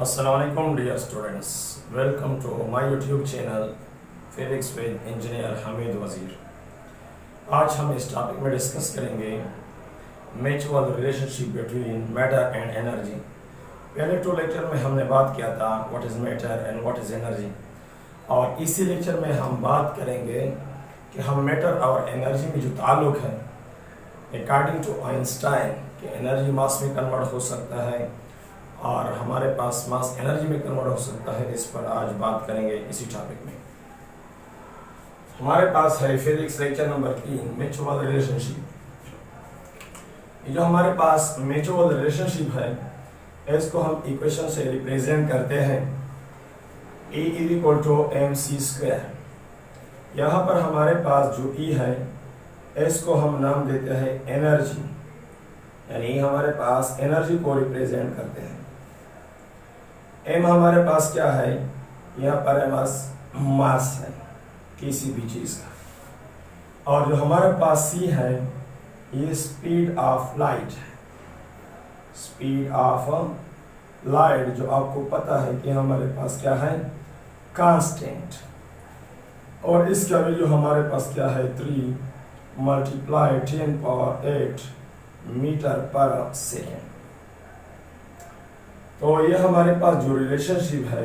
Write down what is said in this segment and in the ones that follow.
Assalamualaikum dear students, welcome to my YouTube channel physics with engineer Hamid वजीर। आज हम इस टॉपिक में डिस्कस करेंगे mutual relationship between matter and energy. पहले टू लेक्चर में हमने बात किया था what is matter and what is energy, और इसी लेक्चर में हम बात करेंगे कि हम मैटर और एनर्जी में जो ताल्लुक है अकॉर्डिंग टू आइंस्टाइन कि एनर्जी मास में कन्वर्ट हो सकता है और हमारे पास मास एनर्जी में कन्वर्ट हो सकता है। इस पर आज बात करेंगे इसी टॉपिक में। हमारे पास है physics lecture number 3 mutual relationship. ये जो हमारे पास म्यूचुअल रिलेशनशिप है इसको हम इक्वेशन से रिप्रेजेंट करते हैं E = mc²। यहाँ पर हमारे पास जो E है इसको हम नाम देते हैं एनर्जी, यानी हमारे पास एनर्जी को रिप्रेजेंट करते हैं। एम हमारे पास क्या है, यहाँ पर मास है किसी भी चीज का, और जो हमारे पास सी है ये स्पीड ऑफ लाइट है। स्पीड ऑफ लाइट जो आपको पता है कि हमारे पास क्या है, कांस्टेंट, और इसका वैल्यू हमारे पास क्या है 3 × 10⁸ मीटर पर सेकेंड। तो ये हमारे पास जो रिलेशनशिप है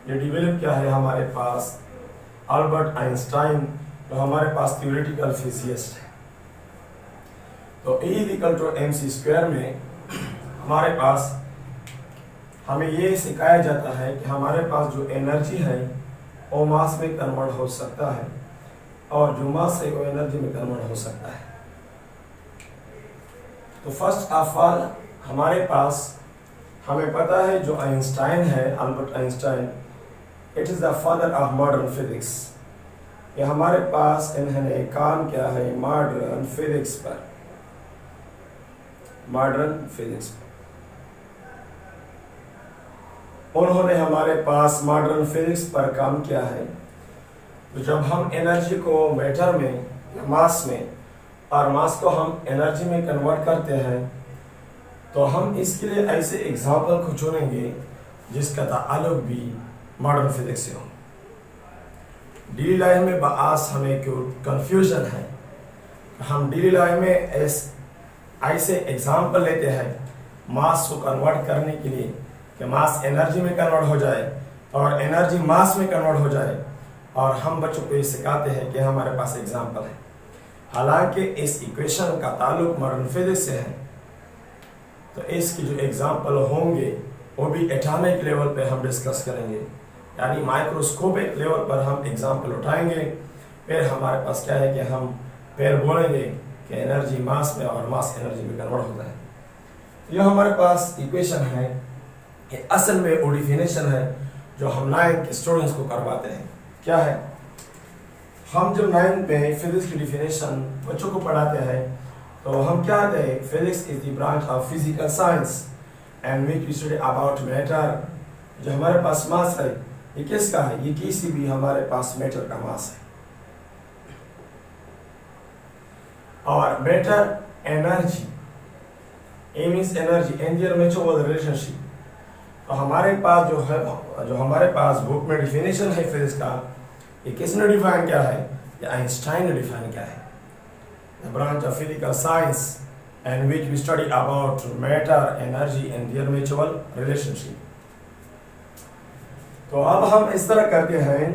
ये डेवलप क्या है हमारे पास अल्बर्ट आइंस्टाइन, जो हमारे पास थ्योरेटिकल फिजिसिस्ट है। तो E = mc² में हमारे पास हमें ये सिखाया जाता है कि हमारे पास जो एनर्जी है वो मास में कन्वर्ट हो सकता है और जो मास है वो एनर्जी में कन्वर्ट हो सकता है। तो फर्स्ट ऑफ ऑल हमारे पास हमें पता है जो आइंस्टाइन है, Albert Einstein, it is the father of modern physics. ये हमारे पास इन्होंने काम किया है मॉडर्न फिजिक्स पर, मॉडर्न फिजिक्स पर। उन्होंने हमारे पास मॉडर्न फिजिक्स पर काम किया है। तो जब हम एनर्जी को मैटर में या मास में और मास को हम एनर्जी में कन्वर्ट करते हैं तो हम इसके लिए ऐसे एग्जाम्पल को चुनेंगे जिसका ताल्लुक भी मॉडर्न फिजिक्स से हो। डेली लाइफ में बास हमें क्यों कंफ्यूजन है, हम डेली लाइफ में ऐसे एग्जाम्पल लेते हैं मास को कन्वर्ट करने के लिए कि मास एनर्जी में कन्वर्ट हो जाए और एनर्जी मास में कन्वर्ट हो जाए, और हम बच्चों को ये सिखाते हैं कि हमारे पास एग्जाम्पल है। हालांकि इस इक्वेशन का ताल्लुक मॉडर्न फिजिक्स से है, तो इसकी जो एग्जाम्पल होंगे वो भी एटॉमिक लेवल पे हम डिस्कस करेंगे, यानी माइक्रोस्कोपिक लेवल पर हम एग्जाम्पल उठाएंगे। फिर हमारे पास क्या है कि हम फिर बोलेंगे कि एनर्जी मास में और मास एनर्जी में कन्वर्ट होता है। यह हमारे पास इक्वेशन है, ये असल में वो डिफिनेशन है जो हम 9th के स्टूडेंट्स को करवाते हैं। क्या है, हम जब 9th में फिजिक्स की डिफिनेशन बच्चों को पढ़ाते हैं तो हम क्या कहते हैं, physics is the branch of physical science and which we study about matter. जो हमारे पास मास है ये किसका है, ये किसी भी हमारे पास मैटर का मास है। और matter energy, A means energy and there mutual relationship. तो हमारे पास जो है, जो हमारे पास बुक में डिफिनेशन है फिजिक्स का, ये किसने डिफाइन किया है, ये आइंस्टाइन ने डिफाइन किया है। The branch of physical science and which we study about matter, energy and their mutual relationship. तो अब हम इस तरह करते हैं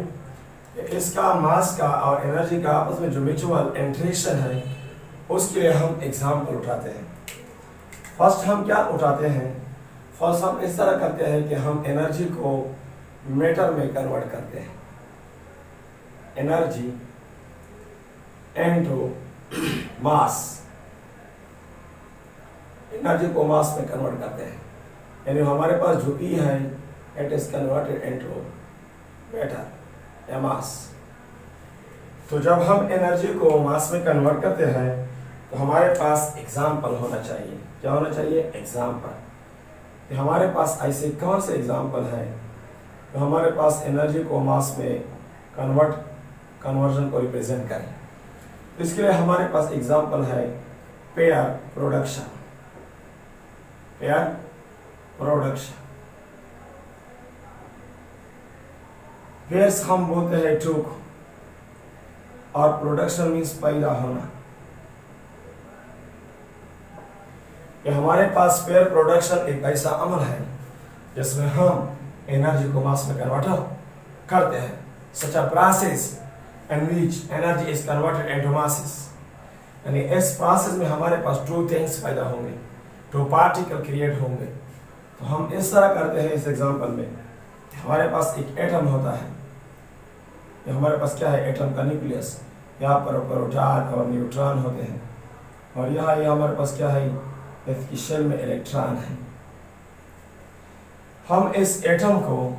कि इसका मास का और एनर्जी का आपस में जो म्यूचुअल इंटरेक्शन है उसके लिए हम एग्जाम्पल उठाते हैं। फर्स्ट हम क्या उठाते हैं, फर्स्ट हम इस तरह करते हैं कि हम एनर्जी को मैटर में कन्वर्ट करते हैं। एनर्जी इनटू मास, एनर्जी को मास में कन्वर्ट करते हैं, यानी हमारे पास जो E है it is converted into matter या मास। तो जब हम एनर्जी को मास में कन्वर्ट करते हैं तो हमारे पास एग्जाम्पल होना चाहिए। क्या होना चाहिए, एग्जाम्पल। हमारे पास ऐसे कौन से एग्जाम्पल है तो हमारे पास एनर्जी को मास में कन्वर्जन को रिप्रेजेंट करें। इसके लिए हमारे पास एग्जाम्पल है pair production. Pair production pairs हम बोलते हैं टूक, और प्रोडक्शन मीन्स पैदा होना। कि हमारे पास पेयर प्रोडक्शन एक ऐसा अमल है जिसमें हम एनर्जी को मास में कन्वर्ट करते हैं। Such a process in which energy is converted into masses. यानी इस प्रोसेस में हमारे पास टू थिंग्स पैदा होंगे, टू पार्टिकल क्रिएट होंगे। तो हम इस तरह करते हैं इस एग्जांपल में, हमारे पास एक एटम होता है, ये हमारे पास क्या है, एटम का न्यूक्लियस। यहाँ पर प्रोटॉन और न्यूट्रॉन होते हैं, और यहाँ ये हमारे पास क्या है, इसकी शेल में इलेक्ट्रॉन है। हम इस एटम को,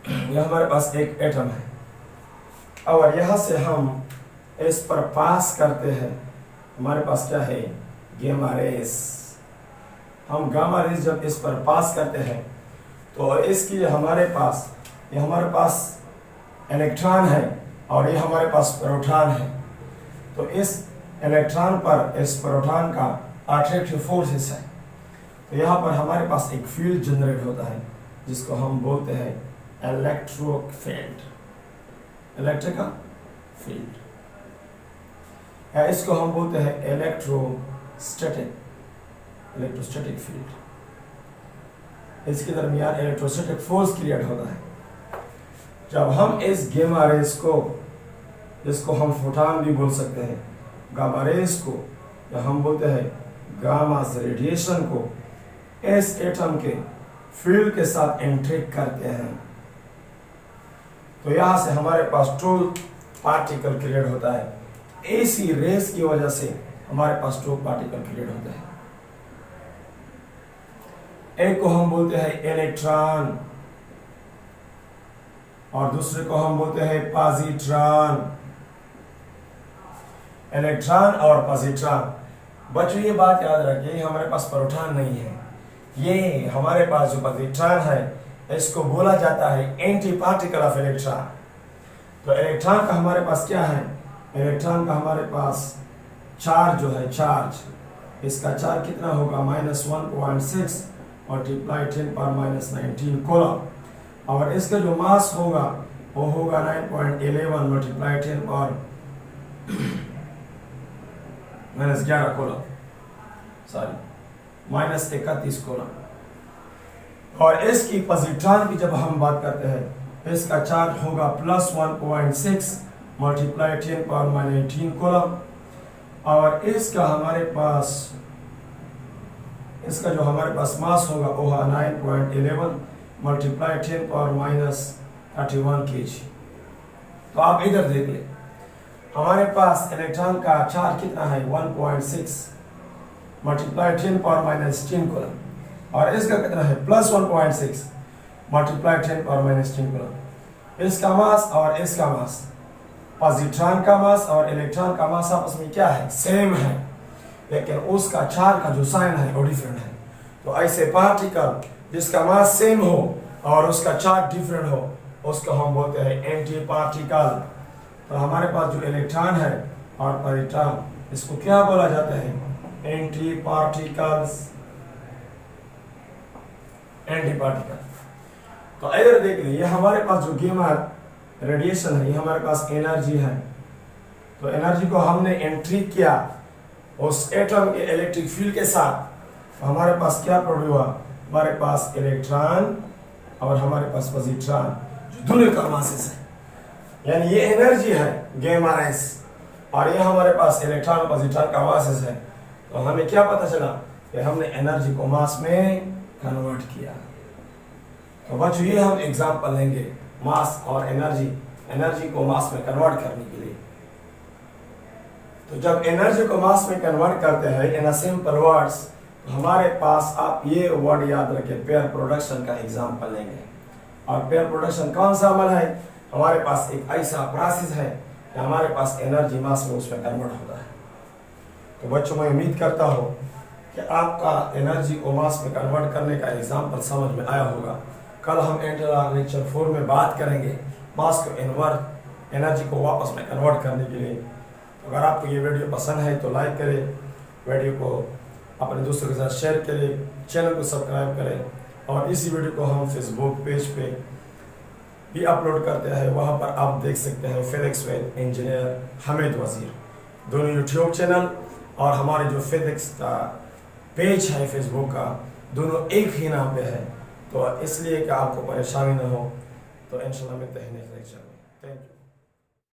यह हमारे पास एक एटम है, और यहाँ से हम इस पर पास करते हैं, हमारे पास क्या है, गामा रेस। हम गामा रेस जब इस पर पास करते हैं तो इसकी हमारे पास इलेक्ट्रॉन है और ये हमारे पास प्रोटॉन है। तो इस इलेक्ट्रॉन पर इस प्रोटॉन का अट्रैक्टिव फोर्सेस है। तो यहाँ पर हमारे पास एक फील्ड जनरेट होता है जिसको हम बोलते हैं इलेक्ट्रिक फील्ड, इलेक्ट्रिकल फील्ड, या इसको हम बोलते हैं इलेक्ट्रोस्टैटिक फील्ड। इसके दरमियान इलेक्ट्रोस्टैटिक फोर्स क्रिएट होता है। जब हम इस गामा रेस को, जिसको हम फोटॉन भी बोल सकते हैं, गामा रेस को, या हम बोलते हैं गामा रेडिएशन को, इस एटम के फील्ड के साथ इंटरेक्ट करते हैं, तो यहां से हमारे पास टू पार्टिकल क्रिएट होता है। ऐसी रेस की वजह से हमारे पास टू पार्टिकल क्रिएट होते हैं। एक को हम बोलते हैं इलेक्ट्रॉन और दूसरे को हम बोलते हैं पॉजिट्रॉन। इलेक्ट्रॉन और पॉजिट्रॉन। बच्चों ये बात याद रखिए, हमारे पास प्रोटॉन नहीं है, ये हमारे पास जो पॉजिट्रॉन है इसको बोला जाता है एंटी पार्टिकल ऑफ इलेक्ट्रॉन। तो इलेक्ट्रॉन का हमारे पास क्या है, इलेक्ट्रॉन का हमारे पास चार्ज जो है, चार्ज, इसका चार्ज कितना होगा, -1.6 मल्टीप्लाई 10⁻⁻19 कूलम, और इसका जो मास होगा वो होगा 9.11 मल्टीप्लाई 10⁻11 कूलम, सॉरी -31 कूलम। और इसकी पॉजिट्रॉन की जब हम बात करते हैं, इसका चार्ज होगा +1.6 मल्टीप्लाई 10⁻19 कूलम, और इसका जो हमारे पास मास होगा वो है 9.11 मल्टीप्लाई 10⁻31 kg। तो आप इधर देख ले, हमारे पास इलेक्ट्रॉन का चार्ज कितना है, 1.6 मल्टीप्लाई 10⁻⁻16 कूलम, और इसका कितना है, +1.6 मल्टीप्लाई 10⁻⁻16 कूलम। इसका मास और इसका मास, पॉजिट्रॉन का मास और इलेक्ट्रॉन का मास आपस में क्या है, सेम है, लेकिन उसका चार्ज का जो साइन है वो डिफरेंट है। तो ऐसे पार्टिकल जिसका मास सेम हो और उसका चार्ज डिफरेंट हो, उसको हम बोलते हैं एंटी पार्टिकल। तो हमारे पास जो इलेक्ट्रॉन है और पॉजिट्रॉन, इसको क्या बोला जाता है, एंटी पार्टिकल्स, एंटी पार्टिकल। तो इधर देख लीजिए, हमारे पास जो गामा रेडिएशन है, ये हमारे पास एनर्जी है। तो एनर्जी को हमने एंट्री किया उस एटम के इलेक्ट्रिक फील्ड के साथ, तो हमारे पास क्या प्रोड्यूस हुआ, हमारे पास इलेक्ट्रॉन और हमारे पास पॉजिट्रॉन, जो दोनों का मासेस है, यानी ये एनर्जी है गामा रेस, और ये हमारे पास इलेक्ट्रॉन और पॉजिट्रॉन का मासेस है। तो हमें क्या पता चला कि हमने एनर्जी को मास में कन्वर्ट किया। तो बच्चों ये हम एग्जांपल लेंगे मास और एनर्जी को मास में कन्वर्ट करने के लिए। तो जब एनर्जी को मास में कन्वर्ट करते हैं इन सिंपल वर्ड्स, तो हमारे पास आप ये वर्ड याद रखें, पेयर प्रोडक्शन का एग्जांपल लेंगे। और पेयर प्रोडक्शन कौन सा अमल है, हमारे पास एक ऐसा प्रोसेस है कि हमारे पास एनर्जी मास में उसमें कन्वर्ट होता है। तो बच्चों मैं उम्मीद करता हूँ कि आपका एनर्जी को मास में कन्वर्ट करने का एग्जाम्पल समझ में आया होगा। कल हम लेक्चर 4 में बात करेंगे मास को एनर्जी को वापस में कन्वर्ट करने के लिए। अगर आपको ये वीडियो पसंद है तो लाइक करें, वीडियो को अपने दोस्तों के साथ शेयर करें, चैनल को सब्सक्राइब करें, और इसी वीडियो को हम फेसबुक पेज पे भी अपलोड करते हैं, वहाँ पर आप देख सकते हैं फिजिक्स विद इंजीनियर हामिद वज़ीर। दोनों यूट्यूब चैनल और हमारे जो फिजिक्स का पेज है फेसबुक का, दोनों एक ही नाम पे है, तो इसलिए कि आपको परेशानी ना हो। तो इंशाल्लाह मिलते हैं नेक्स्ट लेक्चर में। Thank you.